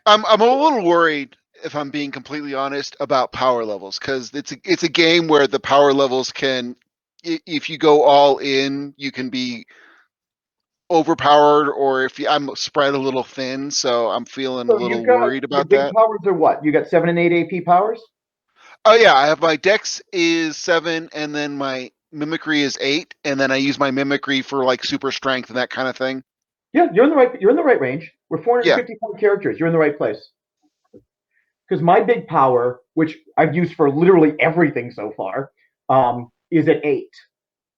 I'm a little worried, if I'm being completely honest, about power levels, because it's a game where the power levels can, if you go all in, you can be overpowered, or if I'm spread a little thin, so I'm feeling a So you've little got worried your about big that. powers are what? You got 7 and 8 AP powers? Oh yeah, I have my dex is 7, and then my mimicry is 8, and then I use my mimicry for like super strength and that kind of thing. Yeah, you're in the right range. We're Yeah, 454 characters. You're in the right place. Because my big power, which I've used for literally everything so far, is at 8.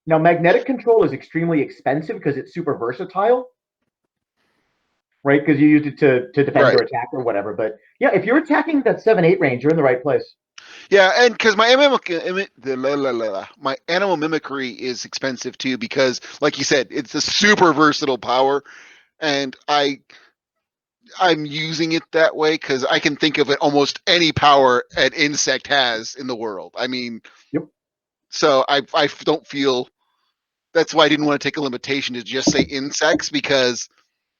Now, magnetic control is extremely expensive because it's super versatile, right? Because you use it to defend or right. attack or whatever. But yeah, if you're attacking that 7-8 range, you're in the right place. Yeah, and because my animal mimicry is expensive too, because like you said, it's a super versatile power, and I'm using it that way because I can think of it almost any power an insect has in the world. I mean, Yep. so I don't feel that's why I didn't want to take a limitation to just say insects, because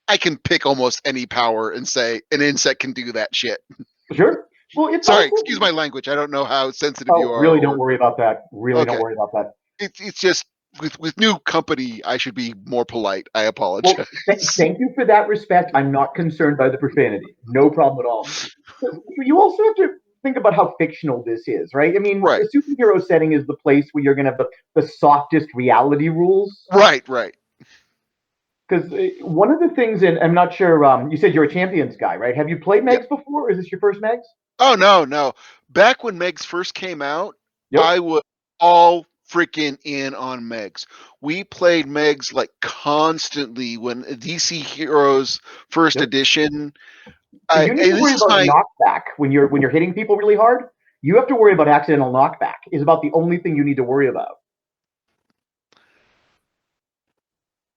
I can pick almost any power and say an insect can do that shit. Sure. Well, it's Sorry, also. excuse my language. I don't know how sensitive you Oh, are, really? Don't or worry about that. Really, don't okay. worry about that. It's just with new company, I should be more polite. I Well, apologize. thank you for that respect. I'm not concerned by the profanity. No problem at all. But you also have to think about how fictional this is, right? I mean, Right, the superhero setting is the place where you're going to have the softest reality rules. right, right. Because one of the things, and I'm not sure, you said you're a champions guy, right? Have you played Yeah. Megs before? Or is this your first Megs? Oh no, no. Back when Megs first came out, Yep. I was all freaking in on Megs. We played Megs like constantly when DC Heroes First Yep. Edition. If I you need to and this worry is about my knockback when you're hitting people really hard, you have to worry about accidental knockback. Is about the only thing you need to worry about.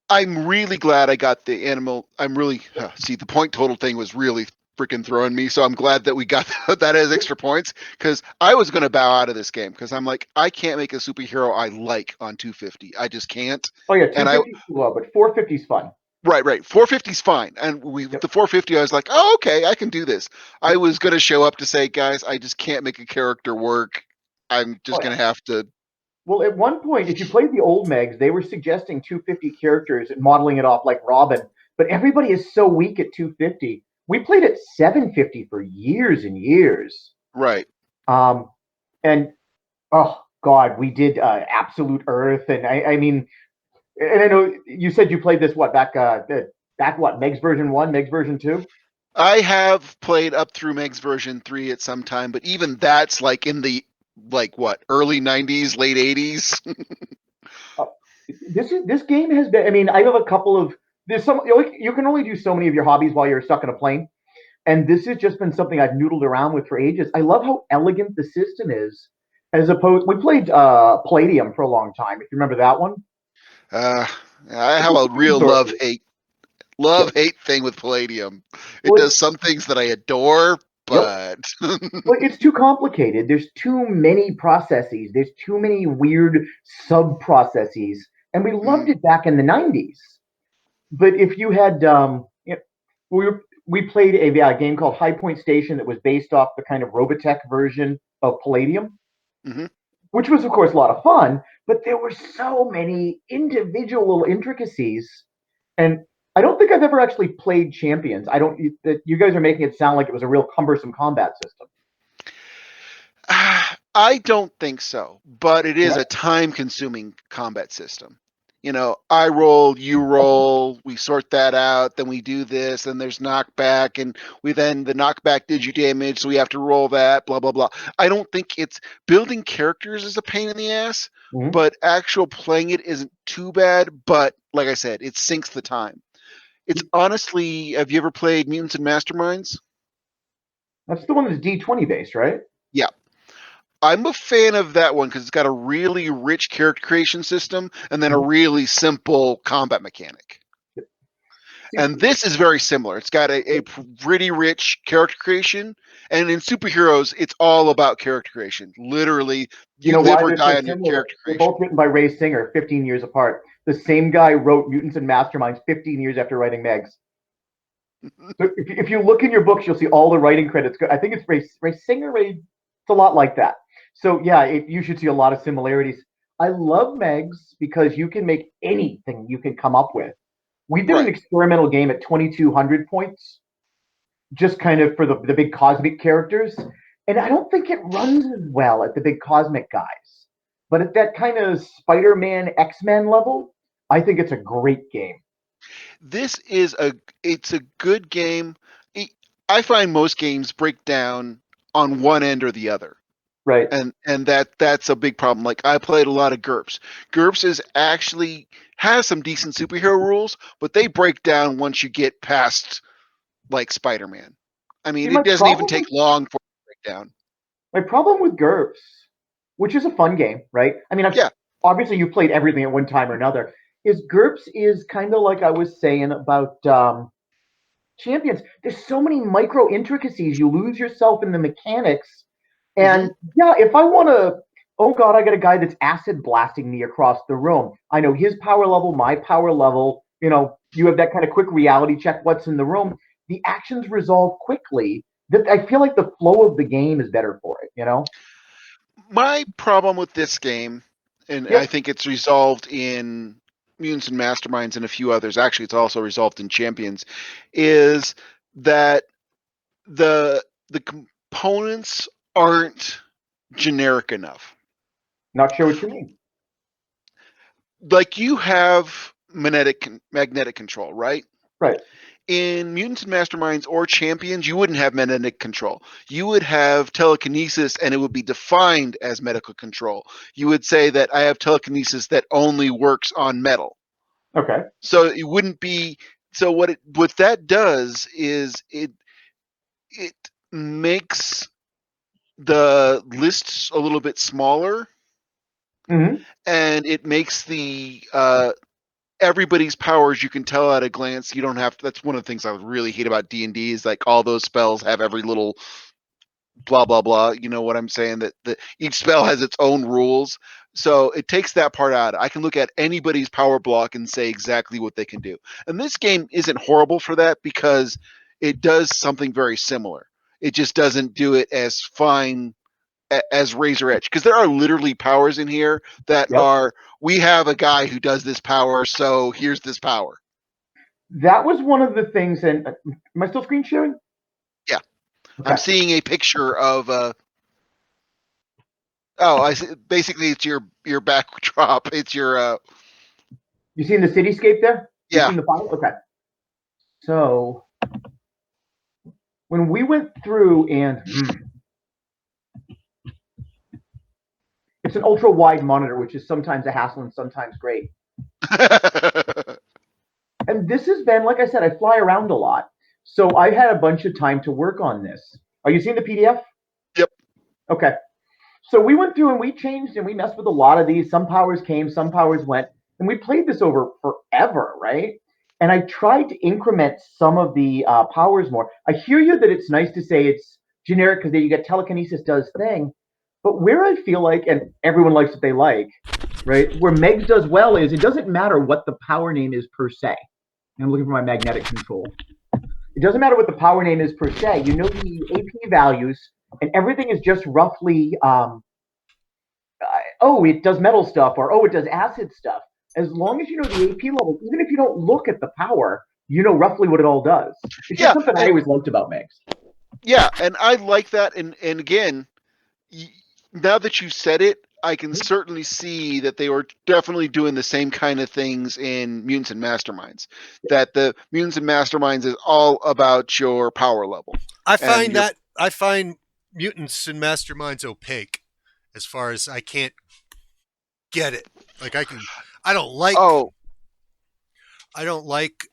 I'm really glad I got the animal. I'm really see the point total thing was really freaking throwing me. So I'm glad that we got that as extra points, because I was going to bow out of this game because I'm like, I can't make a superhero I like on 250. I just can't. Oh yeah, And I 250 is too low, but 450 is fun. right 450 is fine. And we with Yep. the 450, I was like, oh okay, I can do this. I was going to show up to say, guys, I just can't make a character work. I'm Oh just yeah. going to have to. Well, at one point, if you played the old Megs, they were suggesting 250 characters and modeling it off like Robin, but everybody is so weak at 250. We played at 750 for years and years. Right. Um, and oh God, we did Absolute Earth, and I mean, and I know you said you played this what back what Megs version 1, Megs version 2. I have played up through Meg's version 3 at some time, but even that's like in the like what, early 90s, late 80s. Uh, this game has been. I mean, I have a couple of there's some you can only do so many of your hobbies while you're stuck in a plane. And this has just been something I've noodled around with for ages. I love how elegant the system is, as opposed. We played Palladium for a long time. If you remember that one, Uh, I it's have a a food real absorber. love Yep. hate thing with Palladium. It Well, does some things that I adore, yep. but Well, it's too complicated. There's too many processes. There's too many weird sub processes, and we loved mm, it back in the '90s. But if you had, we played a game called High Point Station that was based off the kind of Robotech version of Palladium, mhm. which was of course a lot of fun, but there were so many individual intricacies. And I don't think I've ever actually played Champions. I don't that you guys are making it sound like it was a real cumbersome combat system. I don't think so, but it is Right? a time-consuming combat system. You know, I roll, you roll, we sort that out, then we do this, then there's knockback, and we then the knockback did you damage, so we have to roll that, blah blah blah. I don't think it's building characters is a pain in the ass, Mm-hmm. but actual playing it isn't too bad. But like I said, it sinks the time. It's honestly, have you ever played Mutants and Masterminds? That's the one that's D20 based, right? Yeah. I'm a fan of that one because it's got a really rich character creation system and then a Mm-hmm. really simple combat mechanic. See, And this is very similar. It's got a pretty rich character creation. And in superheroes, it's all about character creation. Literally, you you know live why or they're so die on your similar? character They're creation. both written by Ray Singer, 15 years apart. The same guy wrote Mutants and Masterminds 15 years after writing Megs. So if you look in your books, you'll see all the writing credits. I think it's Ray Singer. It's a lot like that. So yeah, you should see a lot of similarities. I love Megs because you can make anything you can come up with. We did an Right. experimental game at 2,200 points, just kind of for the big cosmic characters. And I don't think it runs as well at the big cosmic guys. But at that kind of Spider Man X Men level, I think it's a great game. This is it's a good game. I find most games break down on one end or the other. Right. And that's a big problem. Like I played a lot of GURPS. GURPS is actually has some decent superhero rules, but they break down once you get past like Spider-Man. I See, mean, it doesn't even take long for it to break down. my problem with GURPS, which is a fun game, right? I mean, Yeah. obviously you played everything at one time or another. Is GURPS is kind of like I was saying about champions. There's so many micro intricacies. You lose yourself in the mechanics. Hmm. And yeah, if I want to, oh God, I got a guy that's acid blasting me across the room. I know his power level, my power level. You have that kind of quick reality check. What's in the room? The actions resolve quickly. That I feel like the flow of the game is better for it. My problem with this game, and I Yep. think it's resolved in Mutants and Masterminds and a few others. Actually, it's also resolved in Champions, is that the components aren't generic enough. Not sure what you mean. Like you have magnetic control, right? Right. In Mutants and Masterminds or Champions, you wouldn't have magnetic control. You would have telekinesis, and it would be defined as medical control. You would say that I have telekinesis that only works on metal. Okay. So it wouldn't be. So what that does is it makes the lists a little bit smaller, Hmm. and it makes the everybody's powers you can tell at a glance. You don't have to. That's one of the things I really hate about D&D is like all those spells have every little blah blah blah. You know what I'm saying? That each spell has its own rules. So it takes that part out. I can look at anybody's power block and say exactly what they can do. And this game isn't horrible for that because it does something very similar. It just doesn't do it as fine as Razor Edge, because there are literally powers in here that Yep. are, we have a guy who does this power, so here's this power. That was one of the things. And am I still screen sharing? Yeah, I'm Okay. seeing a picture of oh, I see, basically it's your backdrop. It's your You seen the cityscape there? You yeah. seen the file? Okay. So when we went through and it's an ultra wide monitor, which is sometimes a hassle and sometimes great. And this has been, like I said, I fly around a lot. So I had a bunch of time to work on this. Are you seeing the PDF? Yep. Okay. So we went through and we changed and we messed with a lot of these. Some powers came, some powers went, and we played this over forever, right? And I tried to increment some of the powers more. I hear you that it's nice to say it's generic because you get telekinesis does thing, but where I feel like, and everyone likes what they like, right? Where Megs does well is it doesn't matter what the power name is per se. And I'm looking for my magnetic control. It doesn't matter what the power name is per se. You know the AP values, and everything is just roughly oh, it does metal stuff or oh, it does acid stuff. As long as you know the AP level, even if you don't look at the power, you know roughly what it all does. It's just Yeah, something I and always liked about Megs. I like that. And again, now that you said it, I can certainly see that they were definitely doing the same kind of things in Mutants and Masterminds. That the Mutants and Masterminds is all about your power level and your. I find mutants and masterminds opaque as far as I can't get it. Like I don't like Oh. I don't like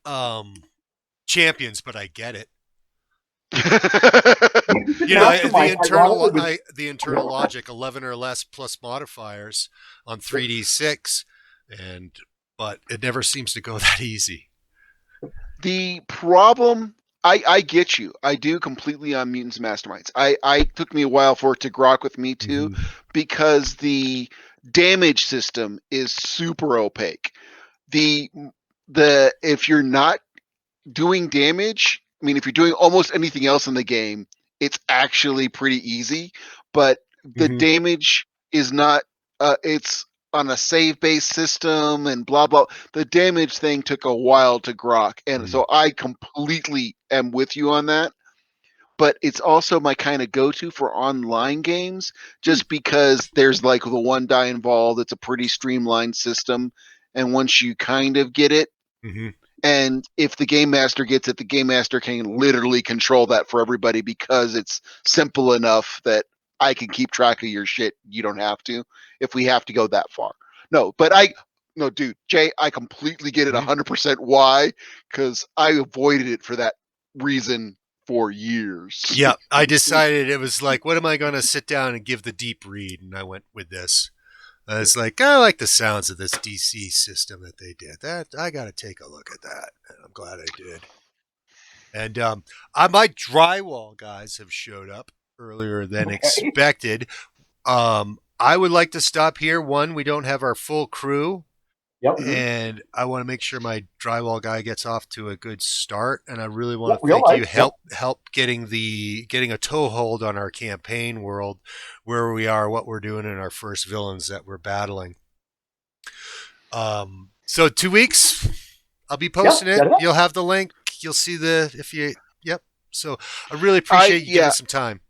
champions, but I get it. You know, Mastermind, ironically, was the internal logic 11 or less plus modifiers on 3d6 and but it never seems to go that easy. The problem, I get you. I do completely on Mutants and Masterminds. I took me a while for it to grok with me too, Mm-hmm. because the damage system is super opaque. The the if you're not doing damage, I mean, if you're doing almost anything else in the game, it's actually pretty easy. But the Mm-hmm. damage is not. It's on a save-based system and blah blah. The damage thing took a while to grok, and Mm. so I completely am with you on that. But it's also my kind of go-to for online games, Hmm. just because there's like the one die involved. It's a pretty streamlined system, and once you kind of get it, Mm-hmm. and if the game master gets it, the game master can literally control that for everybody because it's simple enough that I can keep track of your shit. You don't have to if we have to go that far. No, but no, dude, Jay, I completely get it Mm-hmm. 100% why, because I avoided it for that reason for years. Yeah, I decided it was like, what am I going to sit down and give the deep read? And I went with this. I was like, I like the sounds of this DC system that they did. That I got to take a look at that, and I'm glad I did. And my drywall guys have showed up earlier than Okay. expected. I would like to stop here. One, we don't have our full crew, Yep. and I want to make sure my drywall guy gets off to a good start. And I really want Yep. to Real thank you. life. Yep. Help getting a toehold on our campaign world, where we are, what we're doing, in our first villains that we're battling. So 2 weeks, I'll be posting Yep. it. Set it up. You'll have the link. You'll see the if you. Yep. So I really appreciate you giving Yeah, some time.